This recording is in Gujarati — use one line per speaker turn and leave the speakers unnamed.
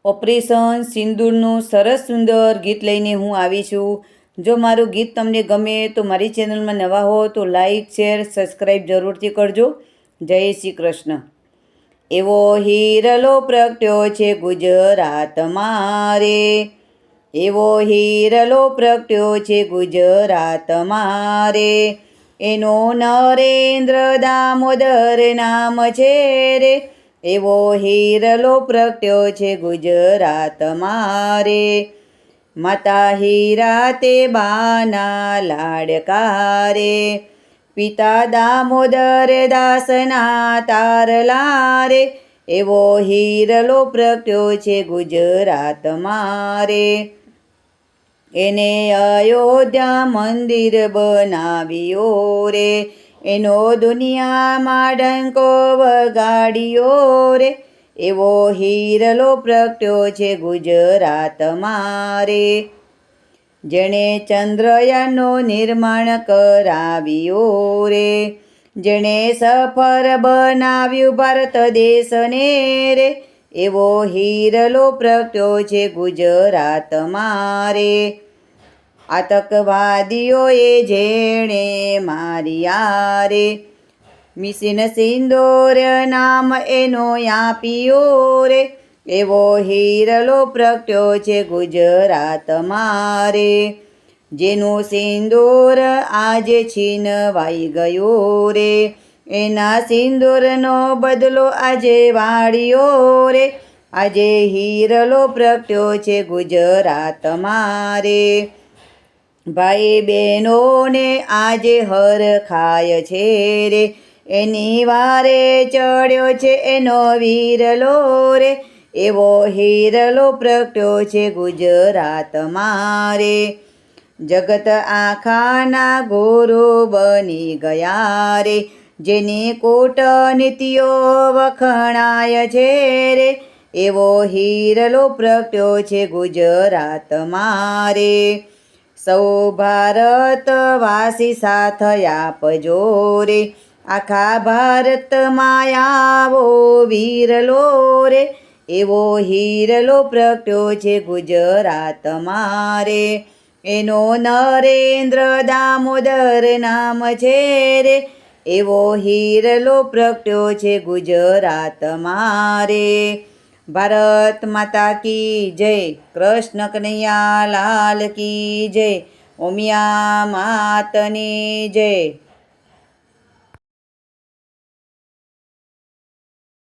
ઓપરેશન સિંદૂરનું સરસ સુંદર ગીત લઈને હું આવી છું. જો મારું ગીત તમને ગમે તો મારી ચેનલમાં નવા હો તો લાઈક શેર સબસ્ક્રાઈબ જરૂરથી કરજો. જય શ્રી કૃષ્ણ. એવો હિરલો પ્રગટ્યો છે ગુજરાતમાં રે, એવો હિરલો પ્રગટ્યો છે ગુજરાતમાં રે, એનું નરેન્દ્ર દામોદર નામ છે રે, એવો હિરલો પ્રગટ્યો છે ગુજરાતમાં રે. માતા હીરા તે બાના લાડકા રે, પિતા દામોદર દાસના તારલા રે, એવો હિરલો પ્રગટ્યો છે ગુજરાતમાં રે. એને અયોધ્યા મંદિર બનાવ્યો રે, એનો દુનિયામાં ડંકો વગાડ્યો રે, એવો હિરલો પ્રગટ્યો છે ગુજરાતમાં રે. જેણે ચંદ્રયાનનું નિર્માણ કરાવ્યો રે, જેણે સફળ બનાવ્યું ભારત દેશને રે, એવો હિરલો પ્રગટ્યો છે ગુજરાતમાં રે. આતંકવાદીઓએ જેણે માર્યા રે, મિશન સિંદૂર નામ એનો આપ્યો રે, એવો હિરલો પ્રગટ્યો છે ગુજરાતમાં રે. જેનું સિંદૂર આજે છીનવાઈ ગયું રે, એના સિંદૂરનો બદલો આજે વાળ્યો રે, આજે હિરલો પ્રગટ્યો છે ગુજરાતમાં રે. ભાઈ બહેનોને આજે હરખાય છે રે, એની વારે ચડ્યો છે એનો વીરલો રે, એવો હિરલો પ્રગટ્યો છે ગુજરાતમાં રે. જગત આખાના ગુરુ બની ગયા રે, જેની કૂટનીતિઓ વખણાય છે રે, એવો હિરલો પ્રગટ્યો છે ગુજરાતમાં રે. સૌ ભારતવાસી સાથ આપજો રે, આખા ભારતમાં આવો વીરલો રે, એવો હિરલો પ્રગટ્યો છે ગુજરાતમાં રે. એનો નરેન્દ્ર દામોદર નામ છે રે, એવો હિરલો પ્રગટ્યો છે ગુજરાતમાં રે. ભારત માતા કી જય, કૃષ્ણ કનૈયા લાલ કી જય, ઉમિયા માતની જય.